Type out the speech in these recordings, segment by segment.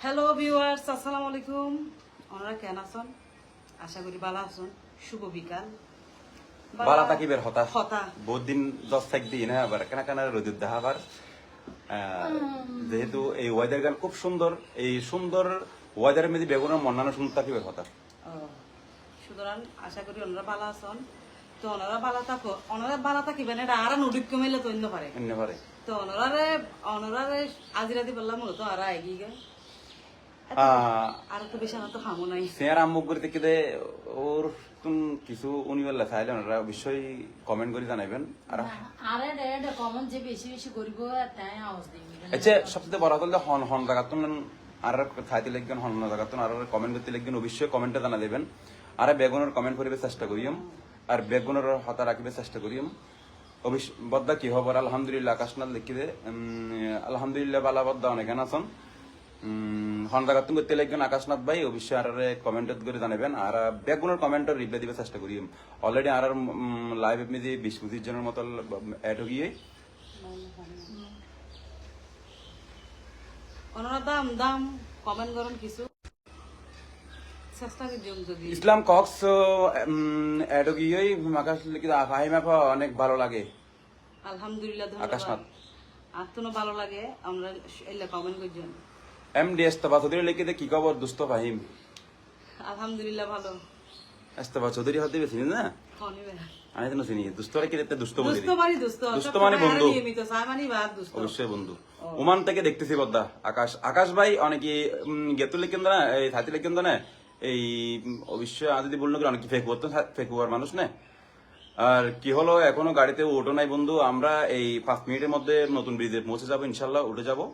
Hello viewers, আসসালামু আলাইকুম। ওনারা কেন আছেন? আশা করি ভালো আছেন। শুভ বিকাল। বালা তাকিবের হতা হতা বহুত দিন 10 দিন হ্যাঁ আবার কেনা কেনা রোদের দেখাবার যেহেতু এই ওয়েদার গান খুব সুন্দর, এই সুন্দর ওয়েদারের মধ্যে বেগুনের মন্নানো সুন্দর তাকিবের হতা। সুতরাং আশা করি ওনারা ভালো আছেন। তো ওনারা ভালো থাকিবেন, এটা আর নদীক কমিলে তো অন্য পারে তো ওনারে আজিরাতি বললাম মূলত আর এগিয়ে গে আর তো বেশি আমার তো খামো নাই সেয়ার আম্মুক করে থেকে ওর তুন কিছু উনি বললে চাইলে ওনারা অবশ্যই কমেন্ট করে জানাবেন। আর কমেন্ট যে বেশি বেশি করিব তাই আওয়াজ দিবি আচ্ছা সবচেয়ে বড় কথা হন হন জায়গাতুন আর খাইতে লাগবেন হন জায়গাতুন আর কমেন্ট করতে লাগবেন, অবশ্যই কমেন্টে জানা দেবেন। আর বেগুনের কমেন্ট করিবে চেষ্টা করিম, আর বেগুনের হতা রাখিবে চেষ্টা করিম। অবশ্য বদ্দা কি খবর? আলহামদুলিল্লাহ আকাশনাথ লিখি দে আলহামদুলিল্লাহ বালা বদ্দা অনেক আছেন। হন জায়গাতুন করতে লাগবেন আকাশনাথ ভাই, অবশ্যই আর কমেন্ট করে জানাবেন। আর বেগুনের কমেন্টের রিপ্লাই দিবে চেষ্টা করিম। অলরেডি আর লাইভ এমনি 20-25 জনের মতো অ্যাড হয়ে গিয়ে ওনারা দাম দাম কমেন্ট করুন কিছু চেষ্টা করি যদি ইসলাম কক্স এড গিয়ে আকাশ লিখি ফাহিমা অনেক ভালো লাগে। আলহামদুলিল্লাহ আকাশনাথ আর তো ভালো লাগে আমরা এলে কমেন্ট করছেন। এমডি এস্তফা চৌধুরী লিখি দে কি খবর দুস্থ ফাহিম? আলহামদুলিল্লাহ ভালো। এস্তফা চৌধুরী হতে চিনি না? আমি তো চিনি দুস্থরে কি দেখতে দুস্থ বলি, দুস্থ মানে বন্ধু, অবশ্যই বন্ধু। ওমান থেকে দেখতেছি বদ্দা আকাশ ভাই অনেকে গেতু লিখেন না, এই ছাতি লিখেন না, এই অবশ্যই যদি বললো অনেকে ফেক করতো, ফেক হওয়ার মানুষ না। আর কি হলো এখনো গাড়িতে ওঠো নাই বন্ধু, আমরা এই 5 মিনিটের মধ্যে নতুন ব্রিজে পৌঁছে যাবো, ইনশাল্লাহ উঠে যাবো।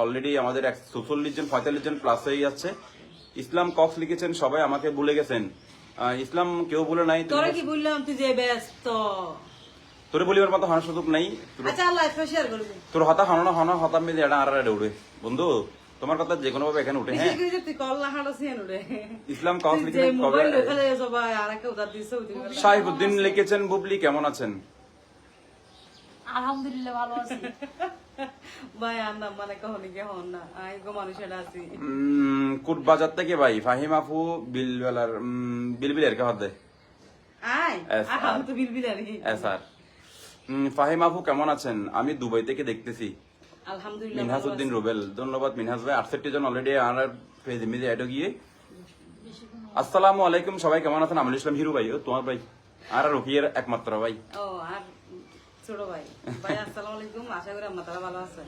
অলরেডি আমাদের 46 জন 45 জন প্লাস হয়ে যাচ্ছে। ইসলাম কক্স লিখেছেন সবাই আমাকে ভুলে গেছেন। ইসলাম কেউ বলে নাই, তোরা কি বললাম তুই যে ব্যস্ত, তোরে বলিবার মতো হানার সুযোগ নাই। আচ্ছা আল্লাহ শেয়ার করবি তোর হতা হানো হানো হতা মিলে এটা আর উঠে বন্ধু, তোমার কথা যে কোনো ভাবে এখানে উঠে। হ্যাঁ তুই কল না হাঁটা সিয়ান উঠে ইসলাম কক্স লিখেছেন কবে? সাইফুদ্দিন লিখেছেন বুবলি কেমন আছেন? আলহামদুলিল্লাহ ভালো আছি ভাই আন্না মানে কখনই কে হন না আই গো মানুষের আছি কুট বাজার থেকে ভাই ফাহিম আপু বিলবেলার বিলবিলের কে হদে আই আম তো বিলবিলারি স্যার। ফাহিম আপু কেমন আছেন? আমি দুবাই থেকে দেখতেছি। আলহামদুলিল্লাহ মিনহাজউদ্দিন রুবেল, ধন্যবাদ মিনহাজ ভাই। 68 জন অলরেডি আমার পেজ মিজে অ্যাড গিয়ে। আসসালামু আলাইকুম সবাই কেমন আছেন? আমুল ইসলাম হিরু ভাই, ও তোমার ভাই আর রফিয়ের একমাত্র ভাই। ও আর ছোট ভাই ভাই আসসালামু আলাইকুম, আশা করি আপনারা ভালো আছেন।